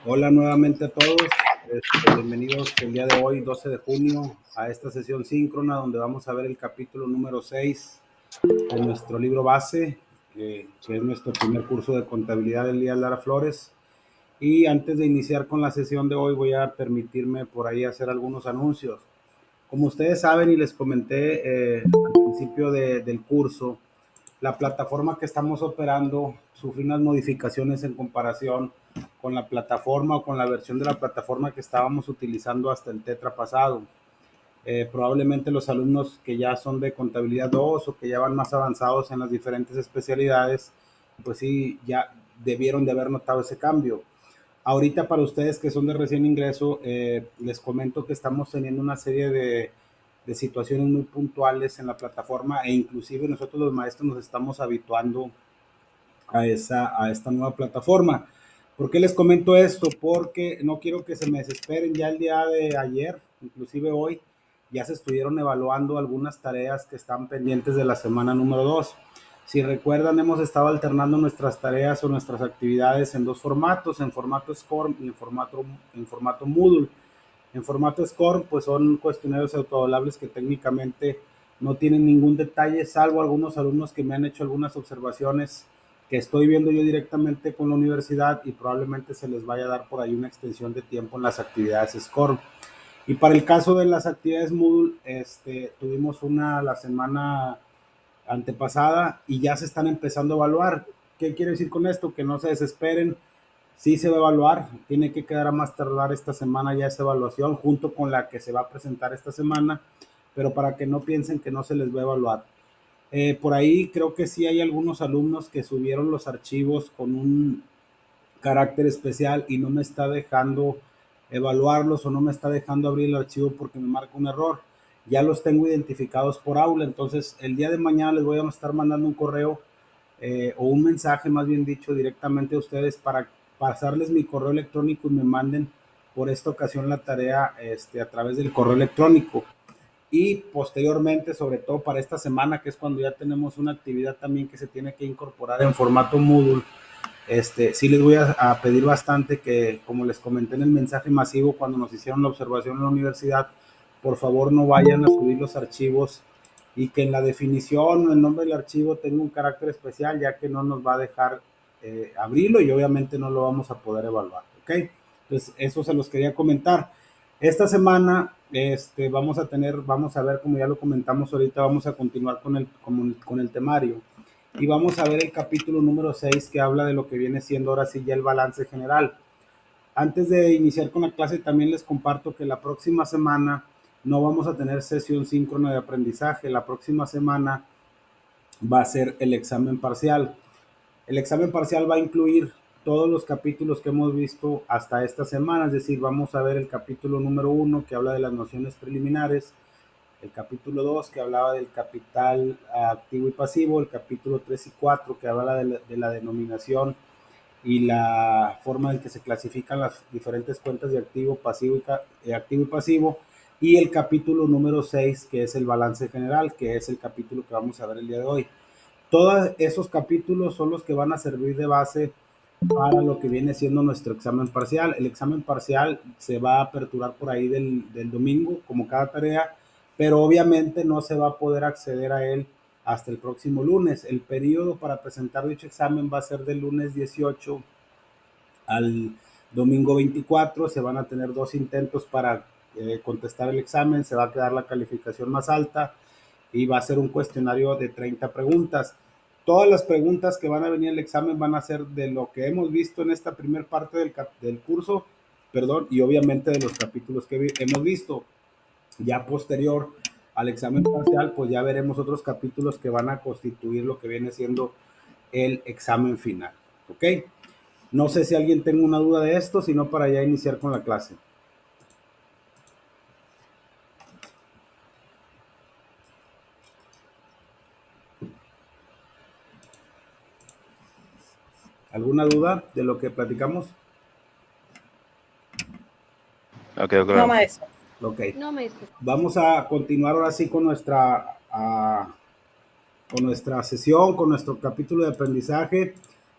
Hola nuevamente a todos, bienvenidos el día de hoy, 12 de junio, a esta sesión síncrona donde vamos a ver el capítulo número 6 de nuestro libro base, que es nuestro primer curso de contabilidad del día Lara Flores. Y antes de iniciar con la sesión de hoy voy a permitirme por ahí hacer algunos anuncios. Como ustedes saben y les comenté al principio del curso, la plataforma que estamos operando sufrió unas modificaciones en comparación con la plataforma o con la versión de la plataforma que estábamos utilizando hasta el Tetra pasado. Probablemente los alumnos que ya son de contabilidad 2 o que ya van más avanzados en las diferentes especialidades, pues sí, ya debieron de haber notado ese cambio. Ahorita para ustedes que son de recién ingreso, les comento que estamos teniendo una serie de situaciones muy puntuales en la plataforma e inclusive nosotros los maestros nos estamos habituando a esta nueva plataforma. ¿Por qué les comento esto? Porque no quiero que se me desesperen. Ya el día de ayer, inclusive hoy, ya se estuvieron evaluando algunas tareas que están pendientes de la semana número 2. Si recuerdan, hemos estado alternando nuestras tareas o nuestras actividades en dos formatos, en formato SCORM y en formato Moodle. En formato SCORM, pues son cuestionarios autoevaluables que técnicamente no tienen ningún detalle, salvo algunos alumnos que me han hecho algunas observaciones que estoy viendo yo directamente con la universidad y probablemente se les vaya a dar por ahí una extensión de tiempo en las actividades SCORM. Y para el caso de las actividades Moodle, tuvimos una la semana antepasada y ya se están empezando a evaluar. ¿Qué quiero decir con esto? Que no se desesperen, sí se va a evaluar, tiene que quedar a más tardar esta semana ya esa evaluación junto con la que se va a presentar esta semana, pero para que no piensen que no se les va a evaluar. Por ahí creo que sí hay algunos alumnos que subieron los archivos con un carácter especial y no me está dejando evaluarlos o no me está dejando abrir el archivo porque me marca un error. Ya los tengo identificados por aula, entonces el día de mañana les voy a estar mandando un correo o un mensaje más bien dicho directamente a ustedes para pasarles mi correo electrónico y me manden por esta ocasión la tarea a través del correo electrónico. Y posteriormente, sobre todo para esta semana, que es cuando ya tenemos una actividad también que se tiene que incorporar en formato Moodle, sí les voy a pedir bastante que, como les comenté en el mensaje masivo cuando nos hicieron la observación en la universidad, por favor no vayan a subir los archivos y que en la definición o el nombre del archivo tenga un carácter especial, ya que no nos va a dejar abrirlo y obviamente no lo vamos a poder evaluar, ¿ok? Entonces, eso se los quería comentar. Esta semana vamos a ver, como ya lo comentamos ahorita, vamos a continuar con el temario y vamos a ver el capítulo número 6 que habla de lo que viene siendo ahora sí ya el balance general. Antes de iniciar con la clase también les comparto que la próxima semana no vamos a tener sesión síncrona de aprendizaje, la próxima semana va a ser el examen parcial. El examen parcial va a incluir todos los capítulos que hemos visto hasta esta semana, es decir, vamos a ver el capítulo número 1 que habla de las nociones preliminares, el capítulo 2 que hablaba del capital activo y pasivo, el capítulo 3 y 4 que habla de la denominación y la forma en que se clasifican las diferentes cuentas de activo, activo y pasivo, y el capítulo número 6 que es el balance general, que es el capítulo que vamos a ver el día de hoy. Todos esos capítulos son los que van a servir de base para lo que viene siendo nuestro examen parcial. El examen parcial se va a aperturar por ahí del domingo, como cada tarea, pero obviamente no se va a poder acceder a él hasta el próximo lunes. El periodo para presentar dicho examen va a ser del lunes 18 al domingo 24. Se van a tener dos intentos para contestar el examen, se va a quedar la calificación más alta y va a ser un cuestionario de 30 preguntas. Todas las preguntas que van a venir al examen van a ser de lo que hemos visto en esta primera parte del curso, perdón, y obviamente de los capítulos que hemos visto. Ya posterior al examen parcial, pues ya veremos otros capítulos que van a constituir lo que viene siendo el examen final. ¿Ok? No sé si alguien tenga una duda de esto, sino para ya iniciar con la clase. ¿Alguna duda de lo que platicamos? Okay, no, maestro. Ok. No, maestro. Vamos a continuar ahora sí con nuestra sesión, con nuestro capítulo de aprendizaje.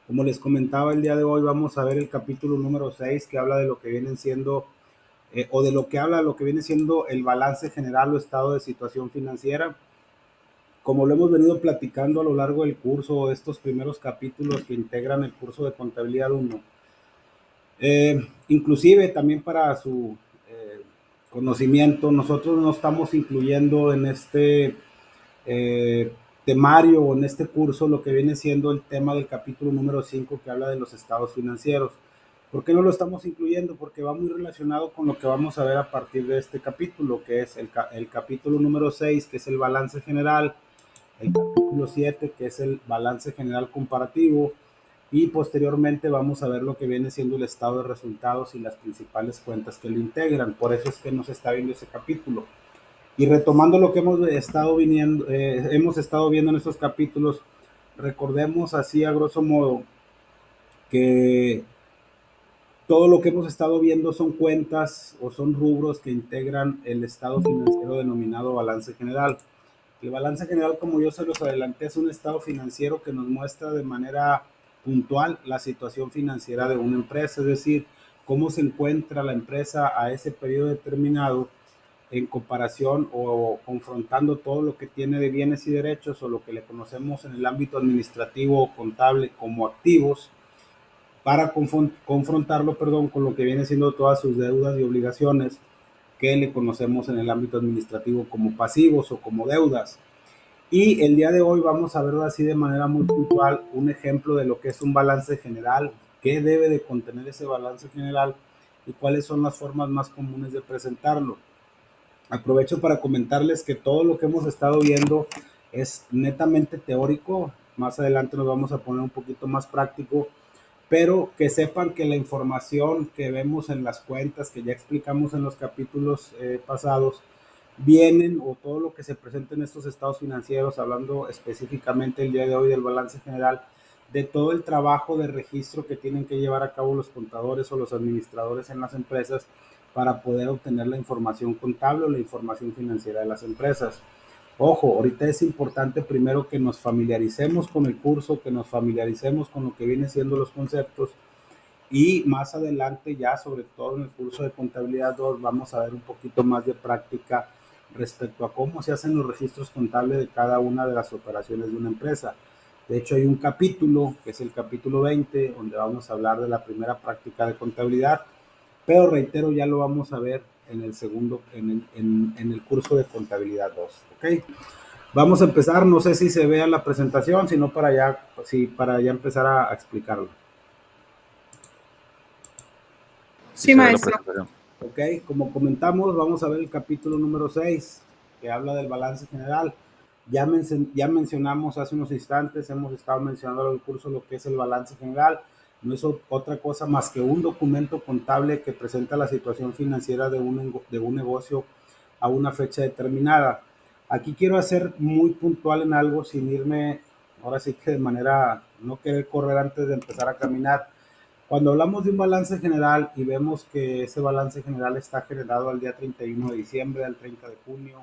Como les comentaba, el día de hoy vamos a ver el capítulo número 6 que habla de lo que vienen siendo, o de lo que habla lo que viene siendo el balance general o estado de situación financiera. Como lo hemos venido platicando a lo largo del curso, estos primeros capítulos que integran el curso de contabilidad 1, inclusive también para su conocimiento, nosotros no estamos incluyendo en este eh, temario o en este curso lo que viene siendo el tema del capítulo número 5 que habla de los estados financieros. ¿Por qué no lo estamos incluyendo? Porque va muy relacionado con lo que vamos a ver a partir de este capítulo, que es el capítulo número 6, que es el balance general, el capítulo 7, que es el balance general comparativo, y posteriormente vamos a ver lo que viene siendo el estado de resultados y las principales cuentas que lo integran. Por eso es que nos está viendo ese capítulo. Y retomando lo que hemos estado viendo en estos capítulos, recordemos así a grosso modo que todo lo que hemos estado viendo son cuentas o son rubros que integran el estado financiero denominado balance general. El balance general, como yo se los adelanté, es un estado financiero que nos muestra de manera puntual la situación financiera de una empresa, es decir, cómo se encuentra la empresa a ese periodo determinado en comparación o confrontando todo lo que tiene de bienes y derechos o lo que le conocemos en el ámbito administrativo o contable como activos para confrontarlo, con lo que viene siendo todas sus deudas y obligaciones que le conocemos en el ámbito administrativo como pasivos o como deudas. Y el día de hoy vamos a ver así de manera muy puntual un ejemplo de lo que es un balance general, qué debe de contener ese balance general y cuáles son las formas más comunes de presentarlo. Aprovecho para comentarles que todo lo que hemos estado viendo es netamente teórico. Más adelante nos vamos a poner un poquito más práctico, pero que sepan que la información que vemos en las cuentas, que ya explicamos en los capítulos pasados, vienen, o todo lo que se presenta en estos estados financieros, hablando específicamente el día de hoy del balance general, de todo el trabajo de registro que tienen que llevar a cabo los contadores o los administradores en las empresas para poder obtener la información contable o la información financiera de las empresas. Ojo, ahorita es importante primero que nos familiaricemos con el curso, que nos familiaricemos con lo que vienen siendo los conceptos, y más adelante ya, sobre todo en el curso de contabilidad 2, vamos a ver un poquito más de práctica respecto a cómo se hacen los registros contables de cada una de las operaciones de una empresa. De hecho, hay un capítulo, que es el capítulo 20, donde vamos a hablar de la primera práctica de contabilidad, pero reitero, ya lo vamos a ver en el segundo, en el curso de contabilidad 2. ¿Ok? Vamos a empezar, no sé si se vea la presentación, sino para ya empezar a explicarlo. Sí, maestro. Ok, como comentamos, vamos a ver el capítulo número 6, que habla del balance general. Ya mencionamos hace unos instantes, hemos estado mencionando en el curso lo que es el balance general. No es otra cosa más que un documento contable que presenta la situación financiera de un negocio a una fecha determinada. Aquí quiero hacer muy puntual en algo sin irme, ahora sí que de manera, no querer correr antes de empezar a caminar. Cuando hablamos de un balance general y vemos que ese balance general está generado al día 31 de diciembre, al 30 de junio,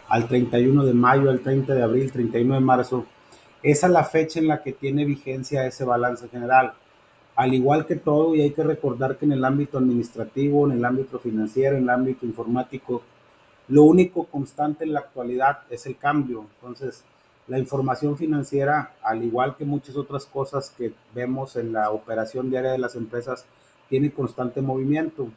al 31 de mayo, al 30 de abril, 31 de marzo, esa es la fecha en la que tiene vigencia ese balance general. Al igual que todo, y hay que recordar que en el ámbito administrativo, en el ámbito financiero, en el ámbito informático, lo único constante en la actualidad es el cambio. Entonces, la información financiera, al igual que muchas otras cosas que vemos en la operación diaria de las empresas, tiene constante movimiento.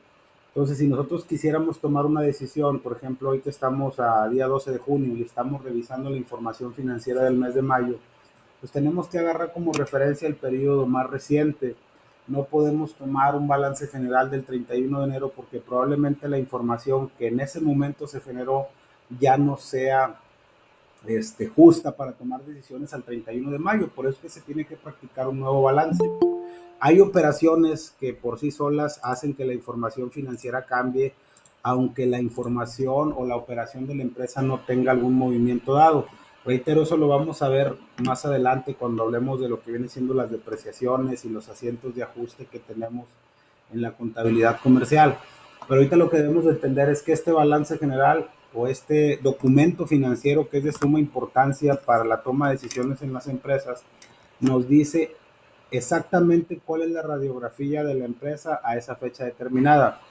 Entonces, si nosotros quisiéramos tomar una decisión, por ejemplo, hoy que estamos a día 12 de junio y estamos revisando la información financiera del mes de mayo, pues tenemos que agarrar como referencia el periodo más reciente. No podemos tomar un balance general del 31 de enero porque probablemente la información que en ese momento se generó ya no sea justa para tomar decisiones al 31 de mayo. Por eso es que se tiene que practicar un nuevo balance. Hay operaciones que por sí solas hacen que la información financiera cambie, aunque la información o la operación de la empresa no tenga algún movimiento dado. Reitero, eso lo vamos a ver más adelante cuando hablemos de lo que vienen siendo las depreciaciones y los asientos de ajuste que tenemos en la contabilidad comercial. Pero ahorita lo que debemos de entender es que este balance general o este documento financiero que es de suma importancia para la toma de decisiones en las empresas nos dice exactamente cuál es la radiografía de la empresa a esa fecha determinada.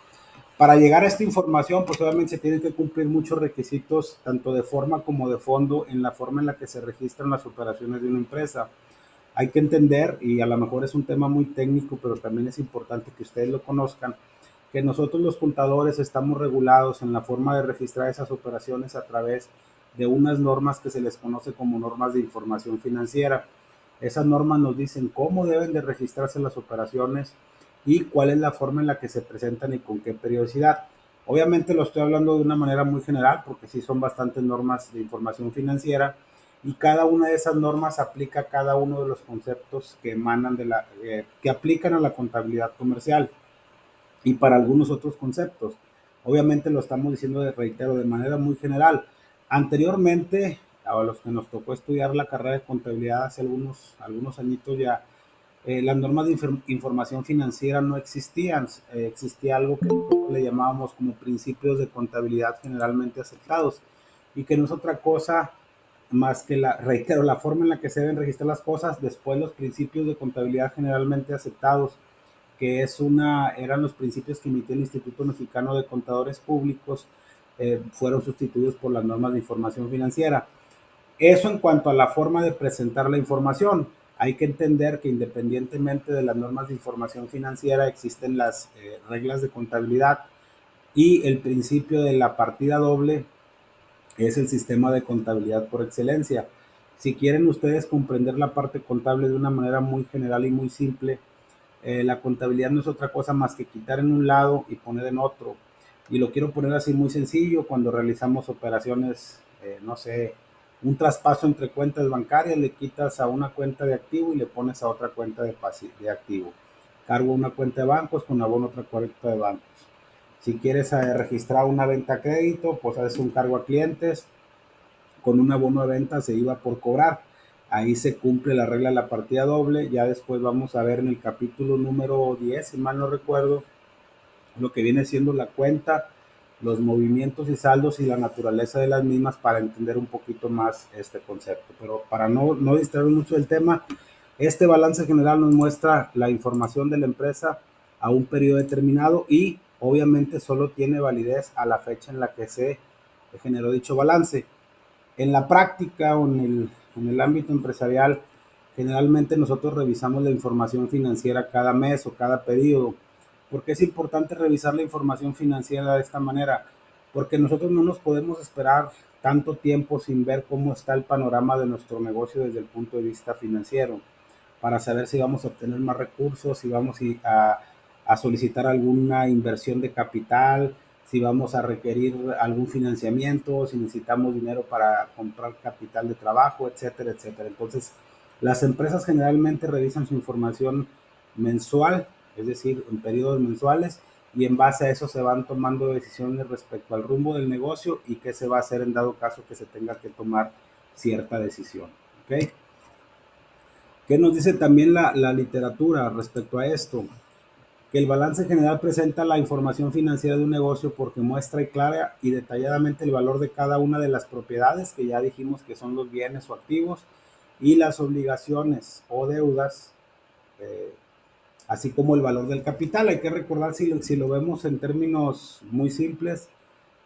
Para llegar a esta información, pues obviamente se tienen que cumplir muchos requisitos, tanto de forma como de fondo, en la forma en la que se registran las operaciones de una empresa. Hay que entender, y a lo mejor es un tema muy técnico, pero también es importante que ustedes lo conozcan, que nosotros los contadores estamos regulados en la forma de registrar esas operaciones a través de unas normas que se les conoce como normas de información financiera. Esas normas nos dicen cómo deben de registrarse las operaciones y cuál es la forma en la que se presentan y con qué periodicidad. Obviamente lo estoy hablando de una manera muy general porque sí son bastantes normas de información financiera y cada una de esas normas aplica a cada uno de los conceptos que emanan que aplican a la contabilidad comercial y para algunos otros conceptos. Obviamente lo estamos diciendo, reitero, de manera muy general. Anteriormente, a los que nos tocó estudiar la carrera de contabilidad hace algunos añitos ya, las normas de información financiera no existían. Existía algo que nosotros le llamábamos como principios de contabilidad generalmente aceptados y que no es otra cosa más que reitero, la forma en la que se deben registrar las cosas, después los principios de contabilidad generalmente aceptados, que eran los principios que emitió el Instituto Mexicano de Contadores Públicos, fueron sustituidos por las normas de información financiera. Eso en cuanto a la forma de presentar la información. Hay que entender que independientemente de las normas de información financiera existen las reglas de contabilidad y el principio de la partida doble es el sistema de contabilidad por excelencia. Si quieren ustedes comprender la parte contable de una manera muy general y muy simple, la contabilidad no es otra cosa más que quitar en un lado y poner en otro. Y lo quiero poner así muy sencillo, cuando realizamos operaciones, no sé, un traspaso entre cuentas bancarias, le quitas a una cuenta de activo y le pones a otra cuenta de activo. Cargo una cuenta de bancos con abono otra cuenta de bancos. Si quieres registrar una venta a crédito, pues haces un cargo a clientes, con un abono de venta se iba por cobrar. Ahí se cumple la regla de la partida doble. Ya después vamos a ver en el capítulo número 10, si mal no recuerdo, lo que viene siendo la cuenta, los movimientos y saldos y la naturaleza de las mismas para entender un poquito más este concepto. Pero para no distraer mucho del tema, este balance general nos muestra la información de la empresa a un periodo determinado y obviamente solo tiene validez a la fecha en la que se generó dicho balance. En la práctica o en el ámbito empresarial, generalmente nosotros revisamos la información financiera cada mes o cada periodo. ¿Por qué es importante revisar la información financiera de esta manera? Porque nosotros no nos podemos esperar tanto tiempo sin ver cómo está el panorama de nuestro negocio desde el punto de vista financiero, para saber si vamos a obtener más recursos, si vamos a solicitar alguna inversión de capital, si vamos a requerir algún financiamiento, si necesitamos dinero para comprar capital de trabajo, etcétera, etcétera. Entonces, las empresas generalmente revisan su información mensual, es decir, en periodos mensuales, y en base a eso se van tomando decisiones respecto al rumbo del negocio y qué se va a hacer en dado caso que se tenga que tomar cierta decisión. ¿Okay? ¿Qué nos dice también la literatura respecto a esto? Que el balance general presenta la información financiera de un negocio porque muestra clara y detalladamente el valor de cada una de las propiedades, que ya dijimos que son los bienes o activos, y las obligaciones o deudas, eh, así como el valor del capital. Hay que recordar, si lo vemos en términos muy simples,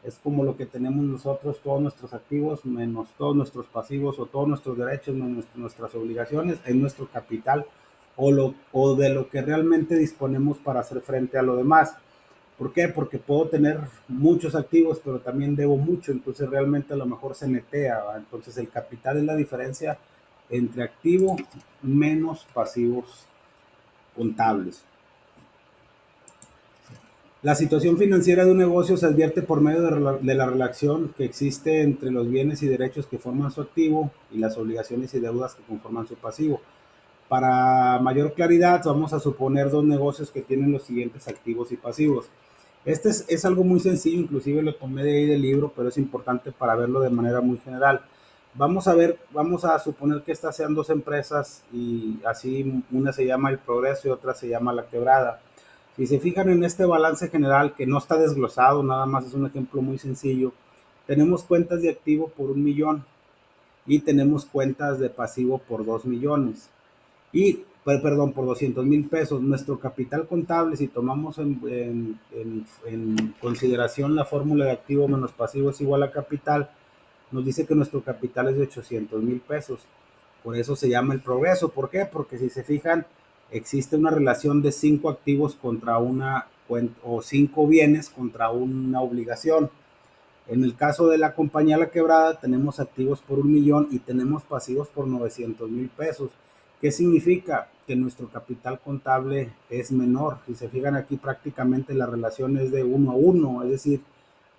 es como lo que tenemos nosotros, todos nuestros activos, menos todos nuestros pasivos o todos nuestros derechos, menos nuestras obligaciones, es nuestro capital o de lo que realmente disponemos para hacer frente a lo demás. ¿Por qué? Porque puedo tener muchos activos, pero también debo mucho, entonces realmente a lo mejor se netea, ¿va? Entonces el capital es la diferencia entre activo menos pasivos contables. La situación financiera de un negocio se advierte por medio de la relación que existe entre los bienes y derechos que forman su activo y las obligaciones y deudas que conforman su pasivo. Para mayor claridad, vamos a suponer dos negocios que tienen los siguientes activos y pasivos. Este es algo muy sencillo, inclusive lo tomé de ahí del libro, pero es importante para verlo de manera muy general. Vamos a suponer que estas sean dos empresas y así una se llama El Progreso y otra se llama La Quebrada. Si se fijan en este balance general, que no está desglosado, nada más es un ejemplo muy sencillo, tenemos cuentas de activo por 1 millón y tenemos cuentas de pasivo por 2 millones. Y perdón, por 200,000 pesos. Nuestro capital contable, si tomamos en consideración la fórmula de activo menos pasivo es igual a capital, nos dice que nuestro capital es de 800,000 pesos. Por eso se llama el progreso. ¿Por qué? Porque si se fijan, existe una relación de 5 activos contra una cuenta, o 5 bienes contra una obligación. En el caso de la compañía La Quebrada, tenemos activos por 1,000,000 y tenemos pasivos por 900,000 pesos. ¿Qué significa? Que nuestro capital contable es menor. Si se fijan aquí, prácticamente la relación es de 1 a 1, es decir,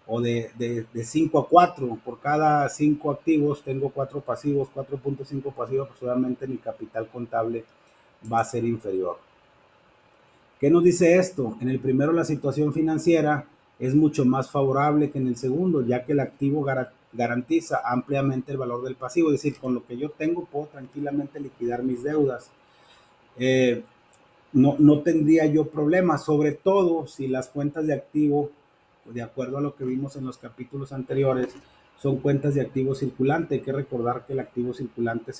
o de 5 a 4. Por cada 5 activos tengo 4 pasivos, 4.5 pasivos, pues obviamente mi capital contable va a ser inferior. ¿Qué nos dice esto? En el primero, la situación financiera es mucho más favorable que en el segundo, ya que el activo garantiza ampliamente el valor del pasivo, es decir, con lo que yo tengo puedo tranquilamente liquidar mis deudas. No tendría yo problemas, sobre todo si las cuentas de activo, de acuerdo a lo que vimos en los capítulos anteriores, son cuentas de activo circulante. Hay que recordar que el activo circulante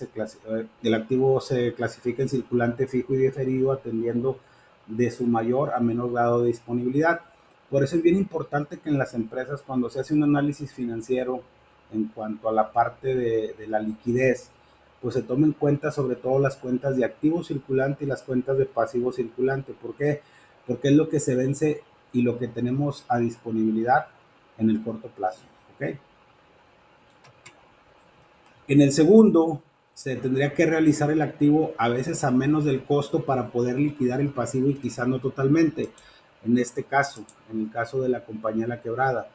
el activo se clasifica en circulante fijo y diferido, atendiendo de su mayor a menor grado de disponibilidad. Por eso es bien importante que en las empresas, cuando se hace un análisis financiero en cuanto a la parte de la liquidez, pues se tomen en cuenta sobre todo las cuentas de activo circulante y las cuentas de pasivo circulante. ¿Por qué? Porque es lo que se vence y lo que tenemos a disponibilidad en el corto plazo. ¿Ok? En el segundo, se tendría que realizar el activo a veces a menos del costo para poder liquidar el pasivo y quizá no totalmente. En este caso, en el caso de la compañía La Quebrada.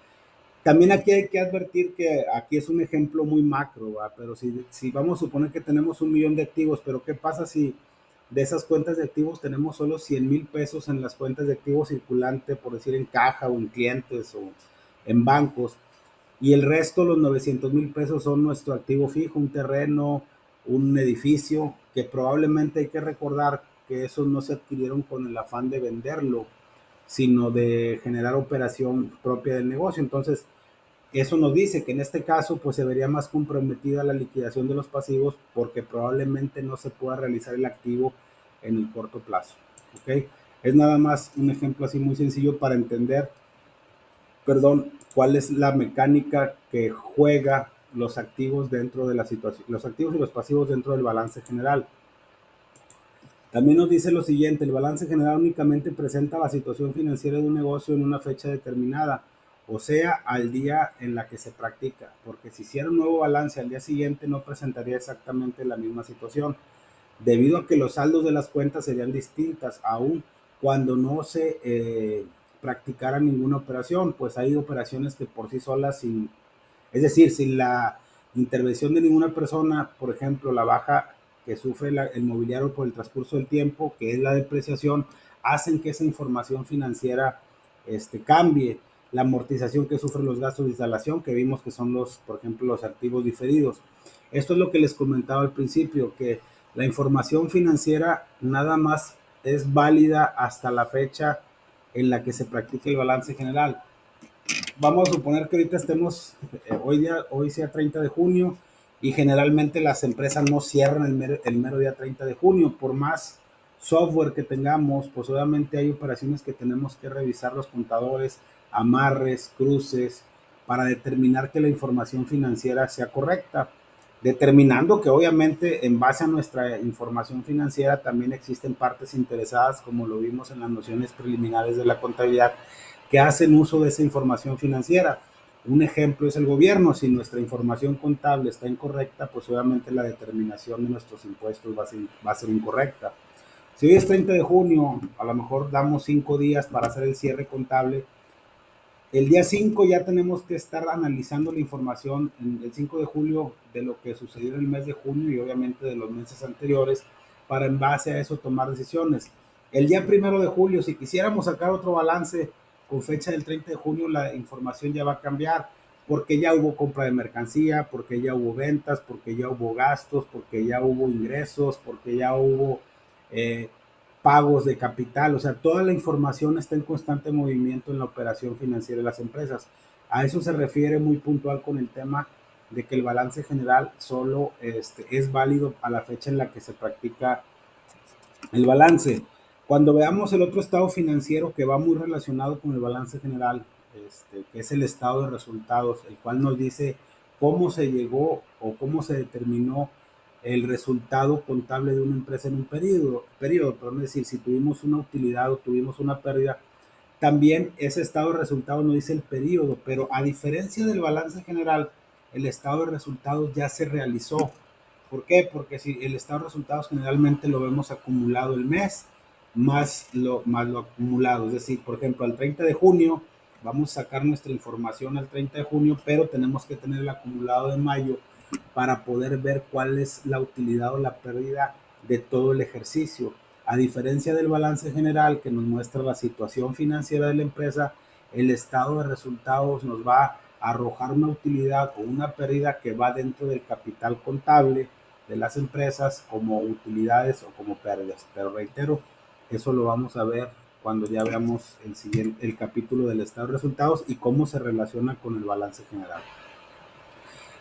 También aquí hay que advertir que aquí es un ejemplo muy macro, ¿va? Pero si vamos a suponer que tenemos 1,000,000 de activos, pero ¿qué pasa si de esas cuentas de activos tenemos solo 100,000 pesos en las cuentas de activo circulante, por decir en caja o en clientes o en bancos? Y el resto, los 900,000 pesos, son nuestro activo fijo, un terreno, un edificio, que probablemente hay que recordar que esos no se adquirieron con el afán de venderlo, sino de generar operación propia del negocio. Entonces, eso nos dice que en este caso pues se vería más comprometida la liquidación de los pasivos, porque probablemente no se pueda realizar el activo en el corto plazo. ¿Ok? Es nada más un ejemplo así muy sencillo para entender, perdón, cuál es la mecánica que juega los activos dentro de la situación, los activos y los pasivos dentro del balance general. También nos dice lo siguiente: el balance general únicamente presenta la situación financiera de un negocio en una fecha determinada, o sea, al día en la que se practica, porque si hiciera un nuevo balance al día siguiente no presentaría exactamente la misma situación, debido a que los saldos de las cuentas serían distintas, aún cuando no se practicara ninguna operación, pues hay operaciones que por sí solas, es decir, sin la intervención de ninguna persona, por ejemplo, la baja que sufre el mobiliario por el transcurso del tiempo, que es la depreciación, hacen que esa información financiera cambie. La amortización que sufren los gastos de instalación, que vimos que son por ejemplo, los activos diferidos. Esto es lo que les comentaba al principio, que la información financiera nada más es válida hasta la fecha en la que se practique el balance general. Vamos a suponer que ahorita estemos, hoy sea 30 de junio, y generalmente las empresas no cierran el mero día 30 de junio. Por más software que tengamos, pues obviamente hay operaciones que tenemos que revisar los contadores, amarres, cruces, para determinar que la información financiera sea correcta. Determinando que obviamente en base a nuestra información financiera también existen partes interesadas, como lo vimos en las nociones preliminares de la contabilidad, que hacen uso de esa información financiera. Un ejemplo es el gobierno. Si nuestra información contable está incorrecta, pues obviamente la determinación de nuestros impuestos va a ser incorrecta. Si hoy es 30 de junio, a lo mejor damos 5 días para hacer el cierre contable. El día 5 ya tenemos que estar analizando la información, el 5 de julio, de lo que sucedió en el mes de junio y obviamente de los meses anteriores, para en base a eso tomar decisiones. El día 1 de julio, si quisiéramos sacar otro balance con fecha del 30 de junio, la información ya va a cambiar, porque ya hubo compra de mercancía, porque ya hubo ventas, porque ya hubo gastos, porque ya hubo ingresos, porque ya hubo pagos de capital. O sea, toda la información está en constante movimiento en la operación financiera de las empresas. A eso se refiere muy puntual con el tema de que el balance general solo es válido a la fecha en la que se practica El balance. Cuando veamos el otro estado financiero que va muy relacionado con el balance general, que es el estado de resultados, el cual nos dice cómo se llegó o cómo se determinó el resultado contable de una empresa en un periodo, pero es decir, si tuvimos una utilidad o tuvimos una pérdida, también ese estado de resultados nos dice el periodo, pero a diferencia del balance general, el estado de resultados ya se realizó. ¿Por qué? Porque si el estado de resultados generalmente lo vemos acumulado el mes más lo acumulado. Es decir, por ejemplo, al 30 de junio vamos a sacar nuestra información al 30 de junio, pero tenemos que tener el acumulado de mayo para poder ver cuál es la utilidad o la pérdida de todo el ejercicio. A diferencia del balance general que nos muestra la situación financiera de la empresa, el estado de resultados nos va a arrojar una utilidad o una pérdida que va dentro del capital contable de las empresas como utilidades o como pérdidas. Pero reitero, eso lo vamos a ver cuando ya veamos el capítulo del estado de resultados y cómo se relaciona con el balance general.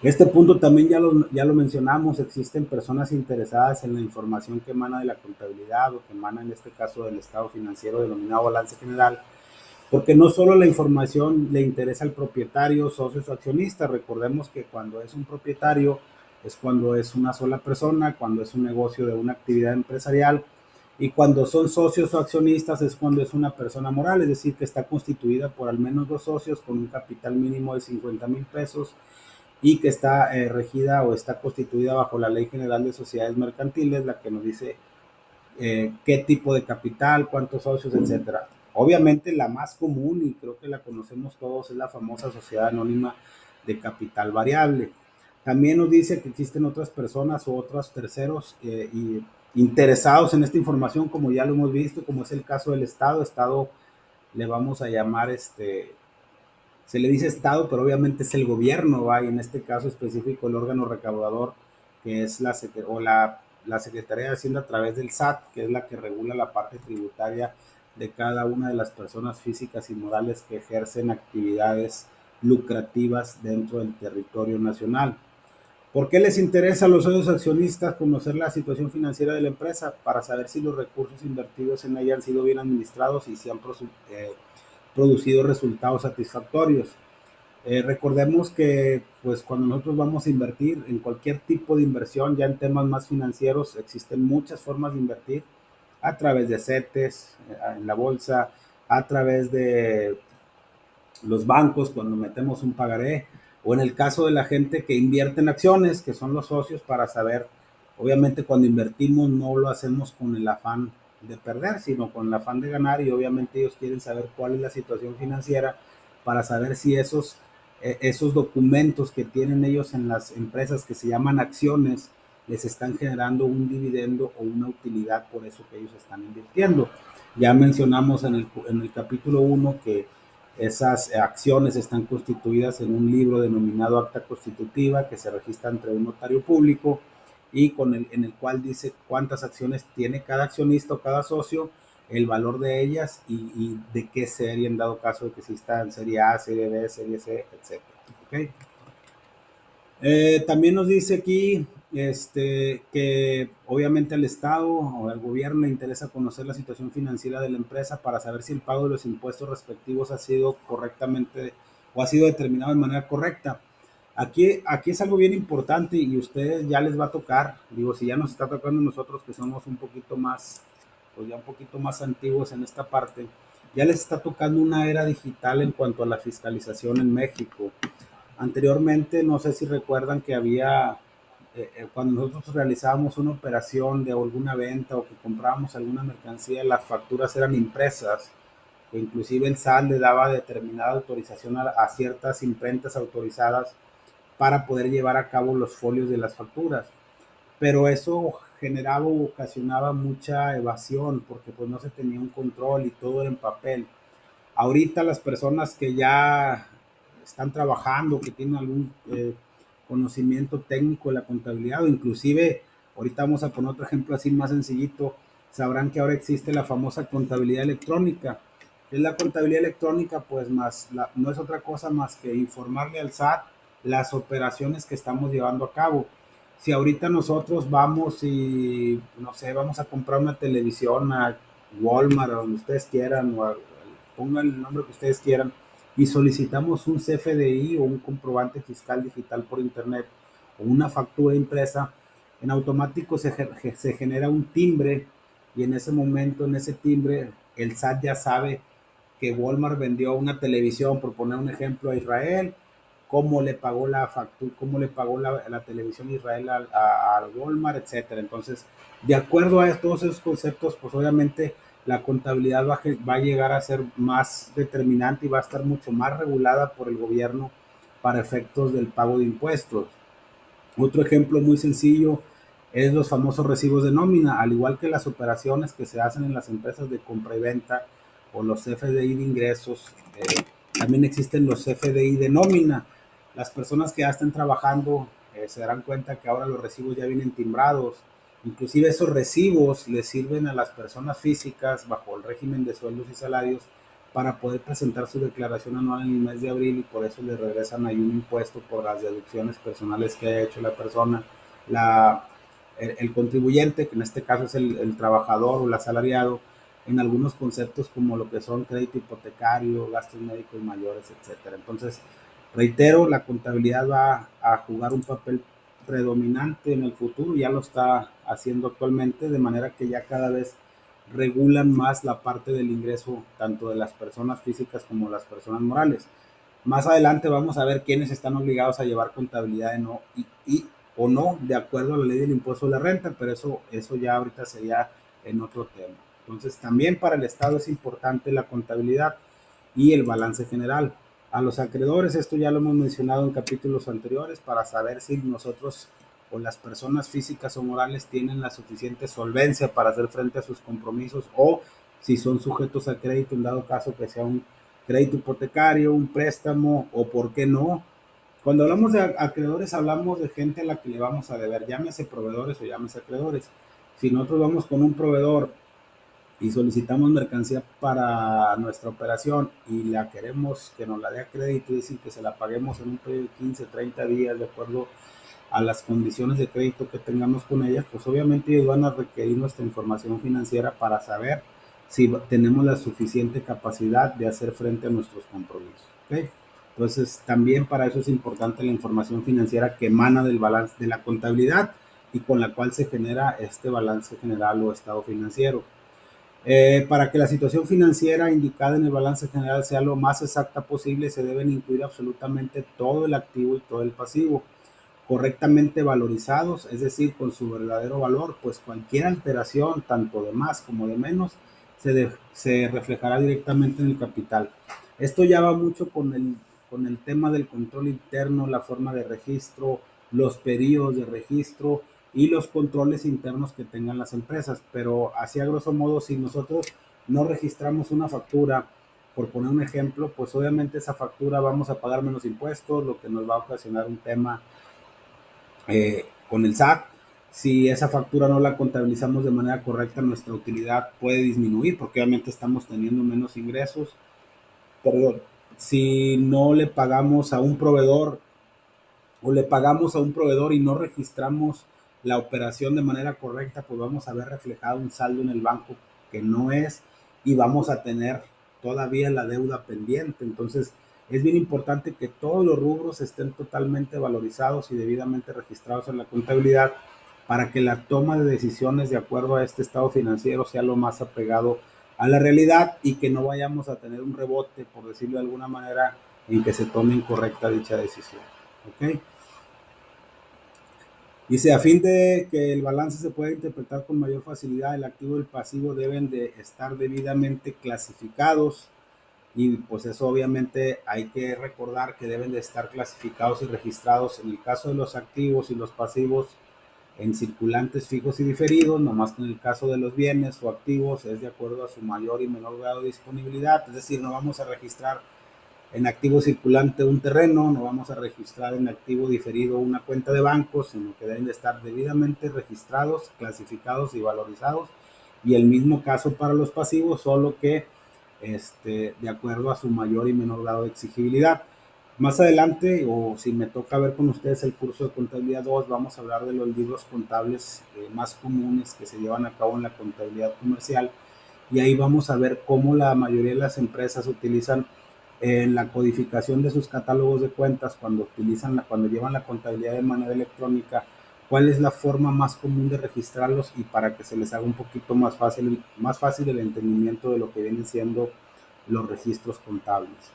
Este punto también ya lo mencionamos, existen personas interesadas en la información que emana de la contabilidad o que emana en este caso del estado financiero denominado balance general, porque no solo la información le interesa al propietario, socios o accionistas. Recordemos que cuando es un propietario es cuando es una sola persona, cuando es un negocio de una actividad empresarial, y cuando son socios o accionistas es cuando es una persona moral, es decir, que está constituida por al menos dos socios con un capital mínimo de 50,000 pesos y que está regida o está constituida bajo la Ley General de Sociedades Mercantiles, la que nos dice qué tipo de capital, cuántos socios, etcétera. Obviamente la más común, y creo que la conocemos todos, es la famosa sociedad anónima de capital variable. También nos dice que existen otras personas o otros terceros interesados en esta información, como ya lo hemos visto, como es el caso del Estado. Estado le vamos a llamar, se le dice Estado, pero obviamente es el gobierno, ¿va? Y en este caso específico el órgano recaudador, que es la Secretaría de Hacienda a través del SAT, que es la que regula la parte tributaria de cada una de las personas físicas y morales que ejercen actividades lucrativas dentro del territorio nacional. ¿Por qué les interesa a los socios accionistas conocer la situación financiera de la empresa? Para saber si los recursos invertidos en ella han sido bien administrados y si han producido resultados satisfactorios. Recordemos que pues cuando nosotros vamos a invertir en cualquier tipo de inversión, ya en temas más financieros, existen muchas formas de invertir a través de CETES, en la bolsa, a través de los bancos cuando metemos un pagaré, o en el caso de la gente que invierte en acciones, que son los socios, para saber, obviamente cuando invertimos no lo hacemos con el afán de perder, sino con el afán de ganar, y obviamente ellos quieren saber cuál es la situación financiera para saber si esos documentos que tienen ellos en las empresas que se llaman acciones les están generando un dividendo o una utilidad por eso que ellos están invirtiendo. Ya mencionamos en el capítulo 1 que esas acciones están constituidas en un libro denominado acta constitutiva que se registra entre un notario público y en el cual dice cuántas acciones tiene cada accionista o cada socio, el valor de ellas y de qué serie en dado caso de que exista en serie A, serie B, serie C, etc. ¿Okay? También nos dice aquí que obviamente al Estado o al gobierno le interesa conocer la situación financiera de la empresa para saber si el pago de los impuestos respectivos ha sido correctamente o ha sido determinado de manera correcta. Aquí es algo bien importante y a ustedes ya les va a tocar, digo, si ya nos está tocando a nosotros que somos un poquito más, pues ya un poquito más antiguos en esta parte, ya les está tocando una era digital en cuanto a la fiscalización en México. Anteriormente, no sé si recuerdan que había, cuando nosotros realizábamos una operación de alguna venta o que comprábamos alguna mercancía, las facturas eran impresas, que inclusive el SAT le daba determinada autorización a ciertas imprentas autorizadas para poder llevar a cabo los folios de las facturas. Pero eso generaba o ocasionaba mucha evasión porque pues no se tenía un control y todo era en papel. Ahorita las personas que ya están trabajando, que tienen algún conocimiento técnico de la contabilidad o inclusive, ahorita vamos a poner otro ejemplo así más sencillito, sabrán que ahora existe la famosa contabilidad electrónica. Es la contabilidad electrónica, pues no es otra cosa más que informarle al SAT las operaciones que estamos llevando a cabo. Si ahorita nosotros vamos y, no sé, vamos a comprar una televisión a Walmart o donde ustedes quieran, pongan el nombre que ustedes quieran, y solicitamos un CFDI o un comprobante fiscal digital por internet o una factura impresa, en automático se genera un timbre, y en ese momento, en ese timbre, el SAT ya sabe que Walmart vendió una televisión, por poner un ejemplo, a Israel, cómo le pagó la factura, cómo le pagó la televisión a Israel a Walmart, etcétera. Entonces, de acuerdo a todos esos conceptos, pues obviamente la contabilidad va a llegar a ser más determinante y va a estar mucho más regulada por el gobierno para efectos del pago de impuestos. Otro ejemplo muy sencillo es los famosos recibos de nómina, al igual que las operaciones que se hacen en las empresas de compra y venta o los CFDI de ingresos. También existen los CFDI de nómina. Las personas que ya están trabajando se darán cuenta que ahora los recibos ya vienen timbrados. Inclusive esos recibos les sirven a las personas físicas bajo el régimen de sueldos y salarios para poder presentar su declaración anual en el mes de abril, y por eso le regresan ahí un impuesto por las deducciones personales que haya hecho la persona, el contribuyente, que en este caso es el trabajador o el asalariado, en algunos conceptos como lo que son crédito hipotecario, gastos médicos mayores, etcétera. Entonces, reitero, la contabilidad va a jugar un papel predominante en el futuro, ya lo está haciendo actualmente, de manera que ya cada vez regulan más la parte del ingreso tanto de las personas físicas como las personas morales. Más adelante vamos a ver quiénes están obligados a llevar contabilidad o no, de acuerdo a la ley del impuesto de la renta, pero eso ya ahorita sería en otro tema. Entonces, también para el Estado es importante la contabilidad y el balance general. A los acreedores, esto ya lo hemos mencionado en capítulos anteriores, para saber si nosotros o las personas físicas o morales tienen la suficiente solvencia para hacer frente a sus compromisos, o si son sujetos a crédito en dado caso que sea un crédito hipotecario, un préstamo, o por qué no. Cuando hablamos de acreedores, hablamos de gente a la que le vamos a deber, llámese proveedores o llámese acreedores. Si nosotros vamos con un proveedor y solicitamos mercancía para nuestra operación y la queremos que nos la dé a crédito, es decir, que se la paguemos en un periodo de 15, 30 días de acuerdo a las condiciones de crédito que tengamos con ellas, pues obviamente ellos van a requerir nuestra información financiera para saber si tenemos la suficiente capacidad de hacer frente a nuestros compromisos. ¿Okay? Entonces, también para eso es importante la información financiera que emana del balance de la contabilidad y con la cual se genera este balance general o estado financiero. Para que la situación financiera indicada en el balance general sea lo más exacta posible, se deben incluir absolutamente todo el activo y todo el pasivo, correctamente valorizados, es decir, con su verdadero valor, pues cualquier alteración, tanto de más como de menos, se reflejará directamente en el capital. Esto ya va mucho con el tema del control interno, la forma de registro, los periodos de registro y los controles internos que tengan las empresas. Pero así a grosso modo, si nosotros no registramos una factura, por poner un ejemplo, pues obviamente esa factura vamos a pagar menos impuestos, lo que nos va a ocasionar un tema con el SAT. Si esa factura no la contabilizamos de manera correcta, nuestra utilidad puede disminuir porque obviamente estamos teniendo menos ingresos. Perdón. Si no le pagamos a un proveedor o le pagamos a un proveedor y no registramos la operación de manera correcta, pues vamos a ver reflejado un saldo en el banco que no es, y vamos a tener todavía la deuda pendiente. Entonces, es bien importante que todos los rubros estén totalmente valorizados y debidamente registrados en la contabilidad para que la toma de decisiones de acuerdo a este estado financiero sea lo más apegado a la realidad y que no vayamos a tener un rebote, por decirlo de alguna manera, en que se tome incorrecta dicha decisión. ¿Ok? Dice, a fin de que el balance se pueda interpretar con mayor facilidad, el activo y el pasivo deben de estar debidamente clasificados, y pues eso obviamente hay que recordar que deben de estar clasificados y registrados en el caso de los activos y los pasivos en circulantes fijos y diferidos, nomás que en el caso de los bienes o activos es de acuerdo a su mayor y menor grado de disponibilidad, es decir, no vamos a registrar en activo circulante un terreno, no vamos a registrar en activo diferido una cuenta de banco, sino que deben de estar debidamente registrados, clasificados y valorizados. Y el mismo caso para los pasivos, solo que de acuerdo a su mayor y menor grado de exigibilidad. Más adelante, o si me toca ver con ustedes el curso de contabilidad 2, vamos a hablar de los libros contables más comunes que se llevan a cabo en la contabilidad comercial, y ahí vamos a ver cómo la mayoría de las empresas utilizan en la codificación de sus catálogos de cuentas, cuando llevan la contabilidad de manera electrónica, cuál es la forma más común de registrarlos, y para que se les haga un poquito más fácil el entendimiento de lo que vienen siendo los registros contables.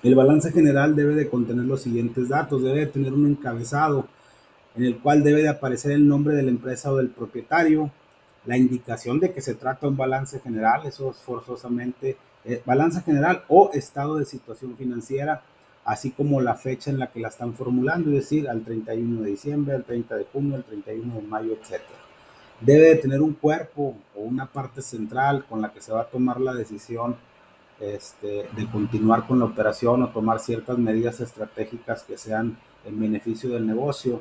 El balance general debe de contener los siguientes datos: debe de tener un encabezado en el cual debe de aparecer el nombre de la empresa o del propietario, la indicación de que se trata de un balance general, eso es forzosamente balance general o estado de situación financiera, así como la fecha en la que la están formulando, es decir, al 31 de diciembre, al 30 de junio, al 31 de mayo, etcétera. Debe de tener un cuerpo o una parte central con la que se va a tomar la decisión de continuar con la operación o tomar ciertas medidas estratégicas que sean en beneficio del negocio.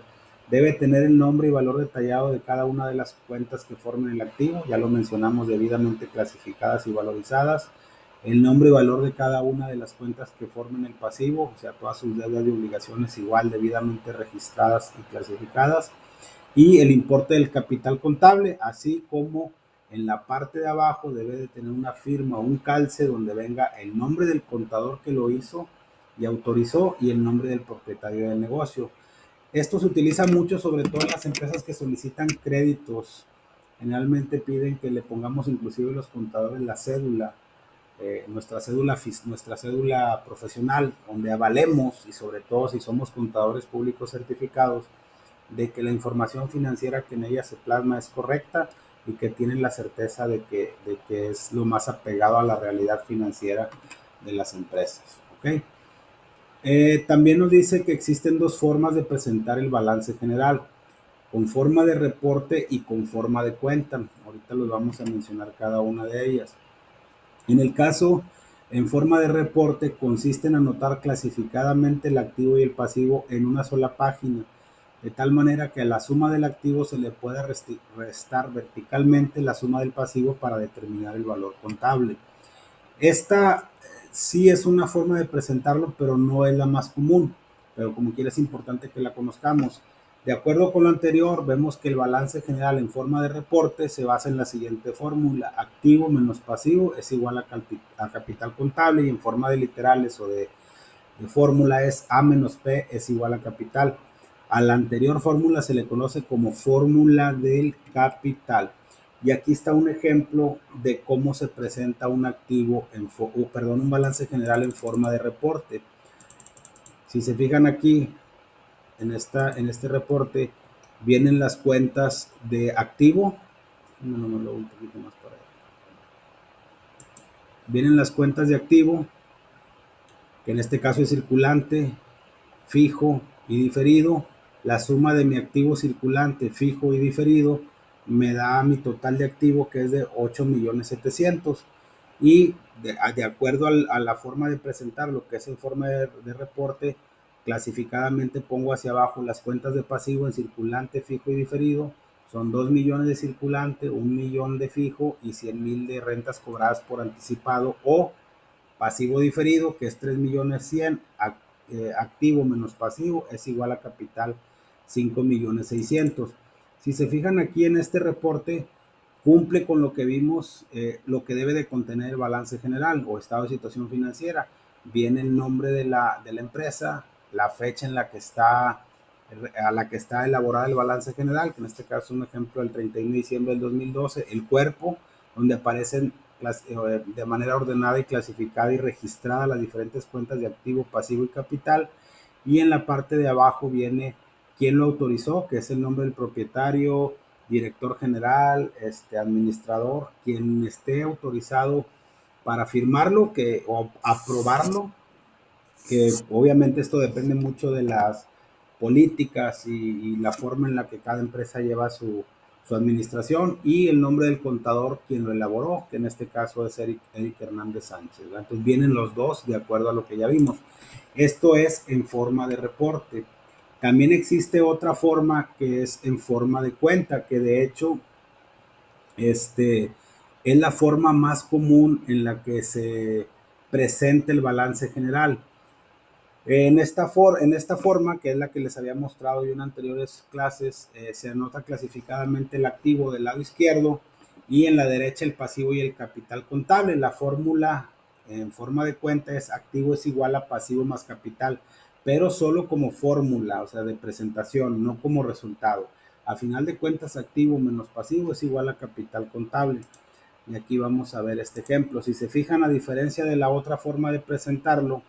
Debe tener el nombre y valor detallado de cada una de las cuentas que formen el activo, ya lo mencionamos, debidamente clasificadas y valorizadas. El nombre y valor de cada una de las cuentas que formen el pasivo, o sea, todas sus deudas y obligaciones igual debidamente registradas y clasificadas. Y el importe del capital contable, así como en la parte de abajo debe de tener una firma o un calce donde venga el nombre del contador que lo hizo y autorizó y el nombre del propietario del negocio. Esto se utiliza mucho, sobre todo en las empresas que solicitan créditos. Generalmente piden que le pongamos inclusive los contadores la cédula, nuestra cédula profesional, donde avalemos, y sobre todo si somos contadores públicos certificados, de que la información financiera que en ella se plasma es correcta y que tienen la certeza de que es lo más apegado a la realidad financiera de las empresas. ¿Okay? También nos dice que existen dos formas de presentar el balance general: con forma de reporte y con forma de cuenta. Ahorita los vamos a mencionar cada una de ellas. En el caso en forma de reporte, consiste en anotar clasificadamente el activo y el pasivo en una sola página, de tal manera que a la suma del activo se le pueda restar verticalmente la suma del pasivo para determinar el valor contable. Esta sí es una forma de presentarlo, pero no es la más común, pero como quiera es importante que la conozcamos. De acuerdo con lo anterior, vemos que el balance general en forma de reporte se basa en la siguiente fórmula: activo menos pasivo es igual a capital contable, y en forma de literales o de fórmula es A menos P es igual a capital. A la anterior fórmula se le conoce como fórmula del capital. Y aquí está un ejemplo de cómo se presenta un activo, un balance general en forma de reporte. Si se fijan aquí, en este reporte, vienen las cuentas de activo. Un poquito más para allá. Vienen las cuentas de activo, que en este caso es circulante, fijo y diferido. La suma de mi activo circulante, fijo y diferido me da mi total de activo, que es de 8.700.000. Y de acuerdo a la forma de presentar lo que es en forma de reporte, clasificadamente pongo hacia abajo las cuentas de pasivo en circulante, fijo y diferido. Son 2 millones de circulante, 1 millón de fijo y 100,000 de rentas cobradas por anticipado, o pasivo diferido, que es 3.100.000, activo menos pasivo es igual a capital 5.600.000. Si se fijan aquí en este reporte, cumple con lo que vimos, lo que debe de contener el balance general o estado de situación financiera. Viene el nombre de la empresa, la fecha en la que está a la que está elaborada el balance general, que en este caso es un ejemplo del 31 de diciembre del 2012, el cuerpo, donde aparecen de manera ordenada y clasificada y registrada las diferentes cuentas de activo, pasivo y capital. Y en la parte de abajo viene quién lo autorizó, que es el nombre del propietario, director general, administrador, quien esté autorizado para firmarlo o aprobarlo, que obviamente esto depende mucho de las políticas y la forma en la que cada empresa lleva su administración, y el nombre del contador quien lo elaboró, que en este caso es Eric Hernández Sánchez, ¿verdad? Entonces vienen los dos de acuerdo a lo que ya vimos. Esto es en forma de reporte. También existe otra forma que es en forma de cuenta, que de hecho es la forma más común en la que se presenta el balance general. En esta forma, que es la que les había mostrado yo en anteriores clases, se anota clasificadamente el activo del lado izquierdo y en la derecha el pasivo y el capital contable. La fórmula en forma de cuenta es activo es igual a pasivo más capital, pero solo como fórmula, o sea, de presentación, no como resultado. A final de cuentas, activo menos pasivo es igual a capital contable. Y aquí vamos a ver este ejemplo. Si se fijan, a diferencia de la otra forma de presentarlo,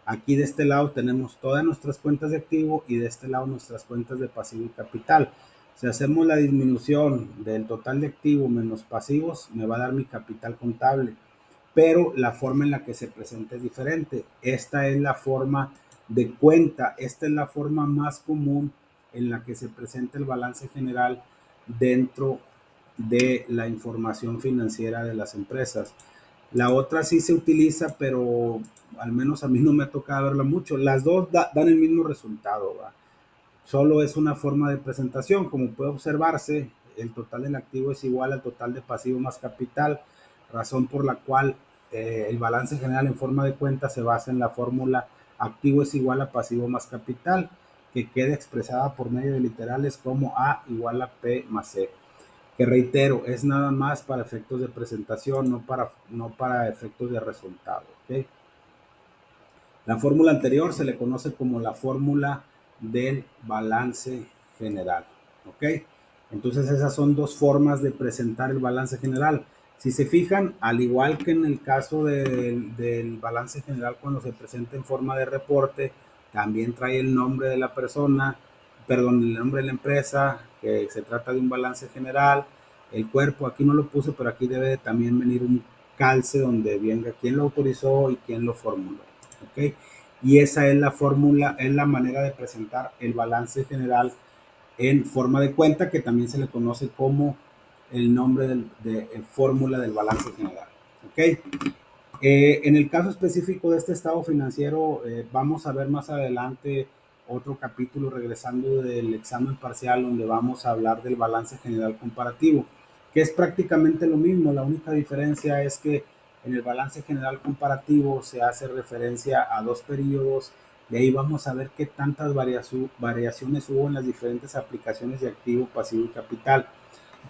aquí de este lado tenemos todas nuestras cuentas de activo y de este lado nuestras cuentas de pasivo y capital. Si hacemos la disminución del total de activo menos pasivos, me va a dar mi capital contable, pero la forma en la que se presenta es diferente. Esta es la forma de cuenta, esta es la forma más común en la que se presenta el balance general dentro de la información financiera de las empresas. La otra sí se utiliza, pero al menos a mí no me ha tocado verla mucho. Las dos dan el mismo resultado, ¿va? Solo es una forma de presentación. Como puede observarse, el total del activo es igual al total de pasivo más capital, razón por la cual el balance general en forma de cuenta se basa en la fórmula activo es igual a pasivo más capital, que queda expresada por medio de literales como A igual a P más C, que reitero, es nada más para efectos de presentación, no para efectos de resultado. ¿Okay? La fórmula anterior se le conoce como la fórmula del balance general. ¿Ok? Entonces esas son dos formas de presentar el balance general. Si se fijan, al igual que en el caso del balance general cuando se presenta en forma de reporte, también trae el nombre de la persona, perdón, el nombre de la empresa, que se trata de un balance general, el cuerpo, aquí no lo puse, pero aquí debe también venir un calce donde venga quién lo autorizó y quién lo formuló. ¿Ok? Y esa es la fórmula, es la manera de presentar el balance general en forma de cuenta, que también se le conoce como el nombre de fórmula del balance general. ¿Ok? En el caso específico de este estado financiero, vamos a ver más adelante otro capítulo regresando del examen parcial donde vamos a hablar del balance general comparativo, que es prácticamente lo mismo. La única diferencia es que en el balance general comparativo se hace referencia a dos periodos y ahí vamos a ver qué tantas variaciones hubo en las diferentes aplicaciones de activo, pasivo y capital.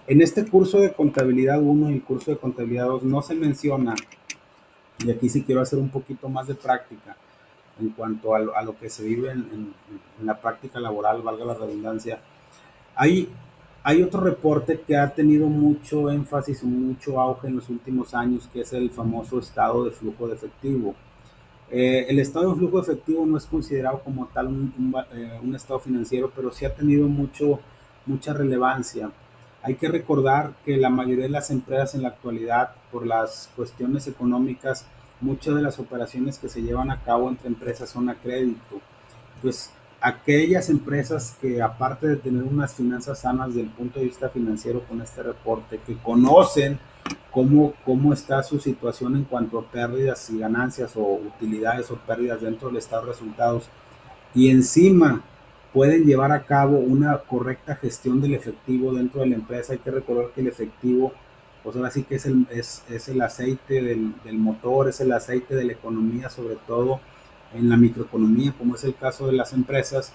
En este curso de contabilidad 1 y el curso de contabilidad 2 no se menciona, y aquí sí quiero hacer un poquito más de práctica en cuanto a lo que se vive en la práctica laboral, valga la redundancia. Hay, hay otro reporte que ha tenido mucho énfasis y mucho auge en los últimos años, que es el famoso estado de flujo de efectivo. El estado de flujo de efectivo no es considerado como tal un estado financiero, pero sí ha tenido mucha relevancia. Hay que recordar que la mayoría de las empresas en la actualidad, por las cuestiones económicas, muchas de las operaciones que se llevan a cabo entre empresas son a crédito. Pues aquellas empresas que, aparte de tener unas finanzas sanas desde el punto de vista financiero con este reporte, que conocen cómo está su situación en cuanto a pérdidas y ganancias o utilidades o pérdidas dentro del estado de resultados, y encima pueden llevar a cabo una correcta gestión del efectivo dentro de la empresa. Hay que recordar que el efectivo, pues ahora sí que es el aceite del motor, es el aceite de la economía, sobre todo en la microeconomía, como es el caso de las empresas.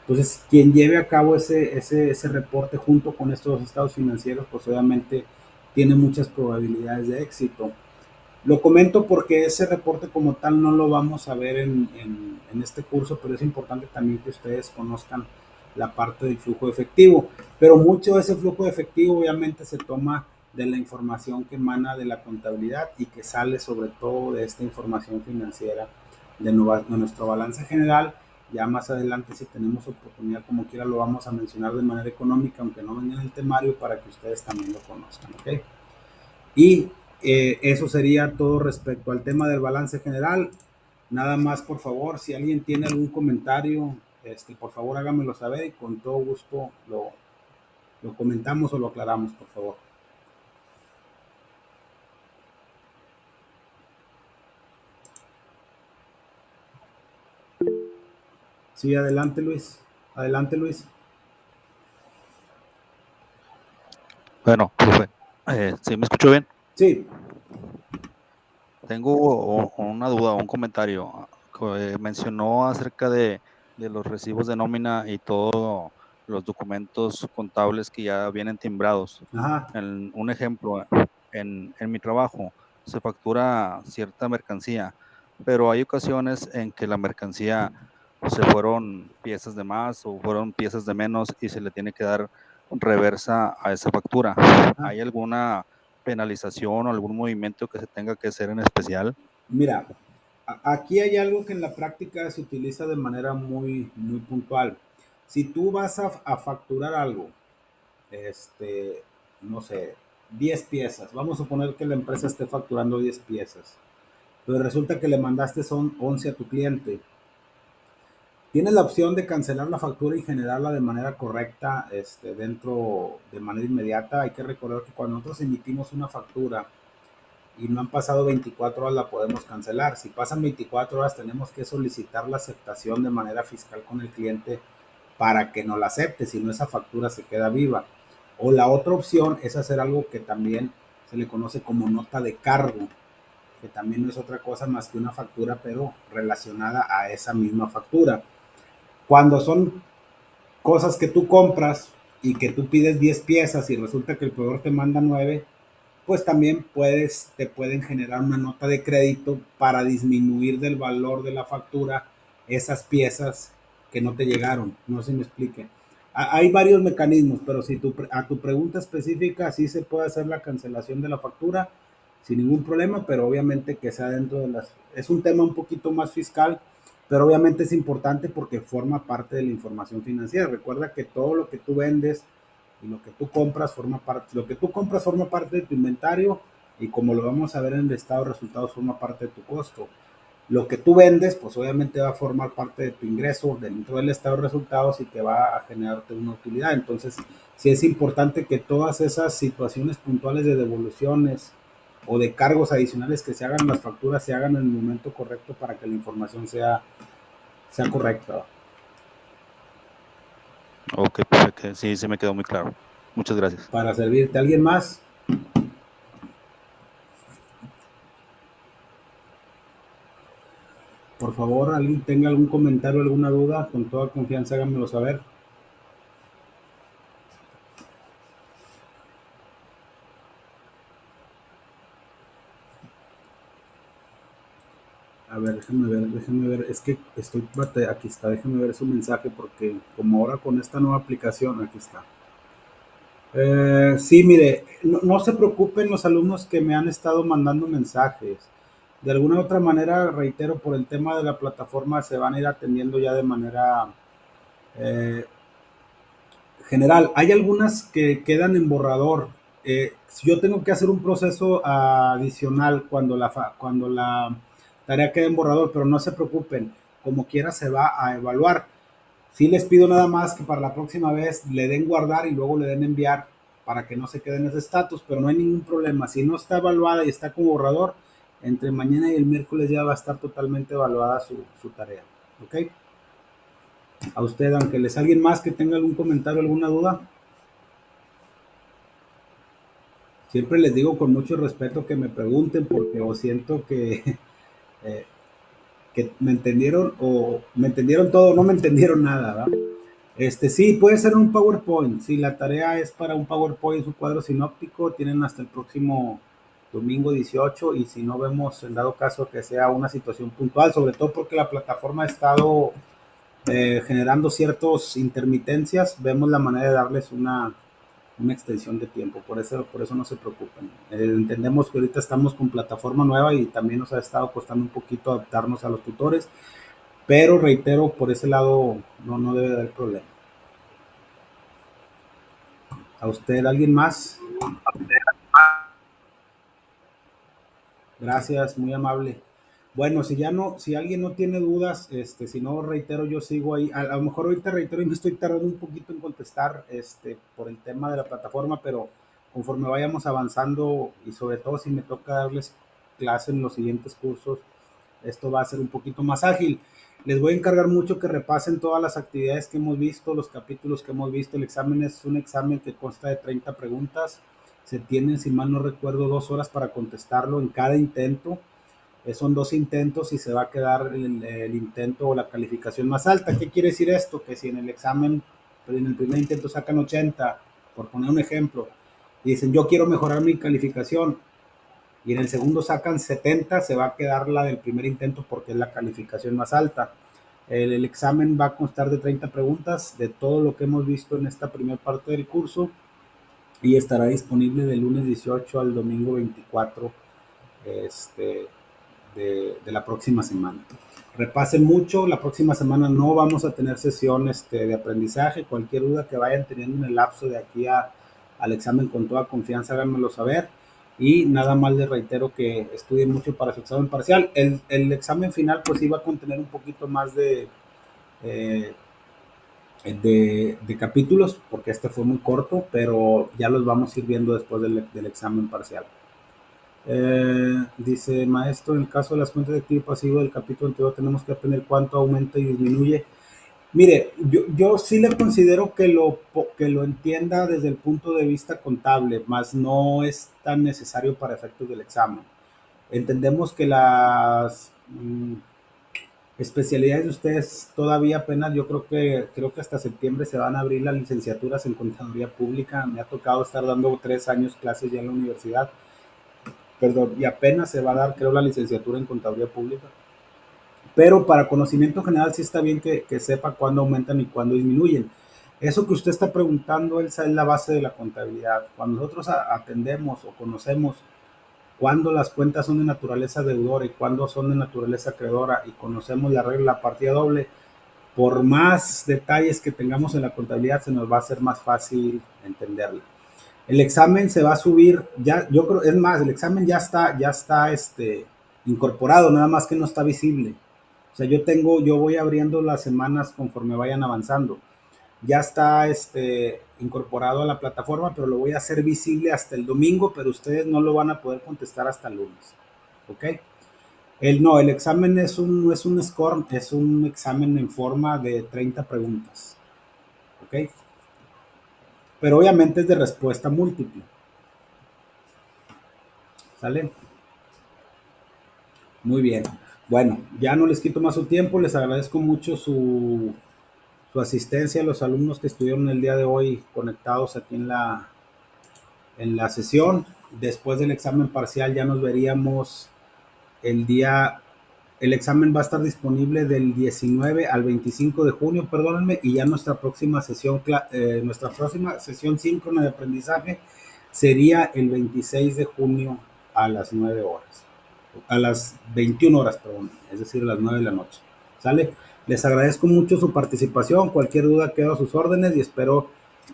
Entonces, quien lleve a cabo ese reporte junto con estos estados financieros, pues obviamente tiene muchas probabilidades de éxito. Lo comento porque ese reporte como tal no lo vamos a ver en este curso, pero es importante también que ustedes conozcan la parte del flujo de efectivo. Pero mucho de ese flujo de efectivo obviamente se toma de la información que emana de la contabilidad y que sale sobre todo de esta información financiera de nuestro balance general. Ya más adelante, si tenemos oportunidad, como quiera, lo vamos a mencionar de manera económica, aunque no venga en el temario, para que ustedes también lo conozcan. ¿Ok? Y eso sería todo respecto al tema del balance general. Nada más, por favor, si alguien tiene algún comentario, por favor háganmelo saber y con todo gusto lo comentamos o lo aclaramos, por favor. Sí, adelante Luis. Adelante Luis. Bueno, profe, ¿sí me escucho bien? Sí. Tengo una duda, un comentario. mencionó acerca de los recibos de nómina y todos los documentos contables que ya vienen timbrados. Ajá. Un ejemplo, en mi trabajo se factura cierta mercancía, pero hay ocasiones en que la mercancía se fueron piezas de más o fueron piezas de menos y se le tiene que dar reversa a esa factura. ¿Hay alguna penalización o algún movimiento que se tenga que hacer en especial? Mira, aquí hay algo que en la práctica se utiliza de manera muy, muy puntual. Si tú vas a facturar algo, no sé, 10 piezas, vamos a suponer que la empresa esté facturando 10 piezas, pero resulta que le mandaste son 11 a tu cliente. Tienes la opción de cancelar la factura y generarla de manera correcta, dentro de manera inmediata. Hay que recordar que cuando nosotros emitimos una factura y no han pasado 24 horas, la podemos cancelar. Si pasan 24 horas, tenemos que solicitar la aceptación de manera fiscal con el cliente para que nos la acepte, si no esa factura se queda viva. O la otra opción es hacer algo que también se le conoce como nota de cargo, que también no es otra cosa más que una factura, pero relacionada a esa misma factura. Cuando son cosas que tú compras y que tú pides 10 piezas y resulta que el proveedor te manda 9, pues también te pueden generar una nota de crédito para disminuir del valor de la factura esas piezas que no te llegaron. No sé si me explique. Hay varios mecanismos, pero si a tu pregunta específica, sí se puede hacer la cancelación de la factura sin ningún problema, pero obviamente que sea dentro de las... Es un tema un poquito más fiscal, pero obviamente es importante porque forma parte de la información financiera. Recuerda que todo lo que tú vendes y lo que tú compras forma parte de tu inventario, y como lo vamos a ver en el estado de resultados, forma parte de tu costo. Lo que tú vendes, pues obviamente va a formar parte de tu ingreso dentro del estado de resultados y te va a generarte una utilidad. Entonces, sí es importante que todas esas situaciones puntuales de devoluciones o de cargos adicionales que se hagan en las facturas se hagan en el momento correcto para que la información sea correcta. Ok, perfecto. Sí, se me quedó muy claro. Muchas gracias. Para servirte. ¿Alguien más? Por favor, alguien tenga algún comentario, alguna duda, con toda confianza háganmelo saber. A ver, déjenme ver. Es que aquí está, déjenme ver su mensaje porque como ahora con esta nueva aplicación, aquí está. Sí, mire, no se preocupen los alumnos que me han estado mandando mensajes. De alguna u otra manera, reitero, por el tema de la plataforma se van a ir atendiendo ya de manera eh, general. Hay algunas que quedan en borrador. Si yo tengo que hacer un proceso adicional cuando la tarea quede en borrador, pero no se preocupen, como quiera se va a evaluar. Sí les pido nada más que para la próxima vez le den guardar y luego le den enviar para que no se quede en ese estatus, pero no hay ningún problema. Si no está evaluada y está como borrador, entre mañana y el miércoles ya va a estar totalmente evaluada su tarea. ¿Ok? A usted, Ángeles. ¿Alguien más que tenga algún comentario, alguna duda? Siempre les digo con mucho respeto que me pregunten porque o siento eh, que me entendieron o me entendieron todo o no me entendieron nada, ¿verdad? Sí, puede ser un PowerPoint. Si la tarea es para un PowerPoint, su cuadro sinóptico, tienen hasta el próximo domingo 18, y si no vemos en dado caso que sea una situación puntual, sobre todo porque la plataforma ha estado generando ciertas intermitencias, vemos la manera de darles una extensión de tiempo, por eso no se preocupen. Entendemos que ahorita estamos con plataforma nueva y también nos ha estado costando un poquito adaptarnos a los tutores, pero reitero, por ese lado no debe haber problema. ¿A usted alguien más? Gracias, muy amable. Bueno, si alguien no tiene dudas, si no, reitero, yo sigo ahí. A lo mejor ahorita reitero y me estoy tardando un poquito en contestar, por el tema de la plataforma, pero conforme vayamos avanzando y sobre todo si me toca darles clase en los siguientes cursos, esto va a ser un poquito más ágil. Les voy a encargar mucho que repasen todas las actividades que hemos visto, los capítulos que hemos visto. El examen es un examen que consta de 30 preguntas. Se tienen, si mal no recuerdo, 2 horas para contestarlo en cada intento. Son 2 intentos y se va a quedar el intento o la calificación más alta. ¿Qué quiere decir esto? Que si en el examen, en el primer intento sacan 80, por poner un ejemplo, y dicen yo quiero mejorar mi calificación, y en el segundo sacan 70, se va a quedar la del primer intento porque es la calificación más alta. El examen va a constar de 30 preguntas de todo lo que hemos visto en esta primera parte del curso y estará disponible del lunes 18 al domingo 24 de la próxima semana. Repasen mucho, la próxima semana no vamos a tener sesión de aprendizaje. Cualquier duda que vayan teniendo en el lapso de aquí al examen, con toda confianza háganmelo saber. Y nada más les reitero que estudien mucho para su examen parcial. El examen final pues iba a contener un poquito más de capítulos, porque este fue muy corto, pero ya los vamos a ir viendo después del examen parcial. Dice maestro, en el caso de las cuentas de activo y pasivo del capítulo anterior tenemos que aprender cuánto aumenta y disminuye. Mire, yo sí le considero que lo entienda desde el punto de vista contable, más no es tan necesario para efectos del examen. Entendemos que las especialidades de ustedes todavía apenas, yo creo que hasta septiembre se van a abrir las licenciaturas en contaduría pública. Me ha tocado estar dando 3 años clases ya en la universidad. Perdón, y apenas se va a dar, creo, la licenciatura en contaduría pública. Pero para conocimiento general sí está bien que sepa cuándo aumentan y cuándo disminuyen. Eso que usted está preguntando, Elsa, es la base de la contabilidad. Cuando nosotros atendemos o conocemos cuándo las cuentas son de naturaleza deudora y cuándo son de naturaleza acreedora y conocemos la regla de la partida doble, por más detalles que tengamos en la contabilidad se nos va a hacer más fácil entenderla. El examen se va a subir, ya, yo creo, es más, el examen ya está incorporado, nada más que no está visible. O sea, yo voy abriendo las semanas conforme vayan avanzando. Ya está incorporado a la plataforma, pero lo voy a hacer visible hasta el domingo, pero ustedes no lo van a poder contestar hasta el lunes. ¿Ok? El examen no es un score, es un examen en forma de 30 preguntas. ¿Ok? Pero obviamente es de respuesta múltiple. ¿Sale? Muy bien. Bueno, ya no les quito más su tiempo, les agradezco mucho su asistencia a los alumnos que estuvieron el día de hoy conectados aquí en la sesión. Después del examen parcial ya nos veríamos el examen va a estar disponible del 19 al 25 de junio, perdónenme, y ya nuestra próxima sesión síncrona de aprendizaje sería el 26 de junio a las 9 horas. A las 21 horas, perdón, es decir, a las 9 de la noche. ¿Sale? Les agradezco mucho su participación. Cualquier duda quedo a sus órdenes y espero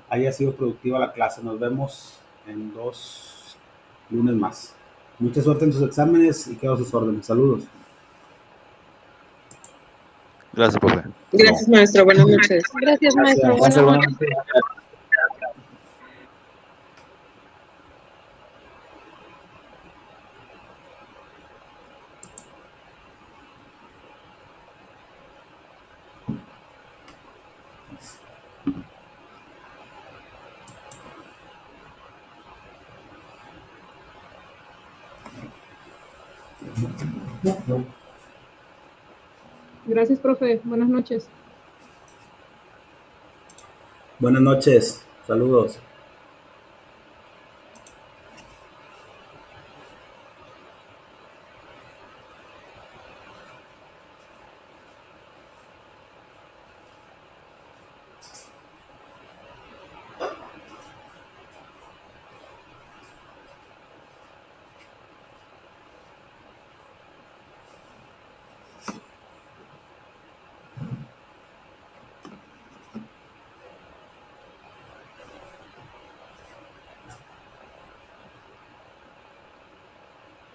haya sido productiva la clase. Nos vemos en 2 lunes más. Mucha suerte en sus exámenes y quedo a sus órdenes. Saludos. Gracias, profe. Gracias, maestro. Buenas noches. Gracias, maestro. Buenas noches. Gracias, profe. Buenas noches. Buenas noches. Saludos.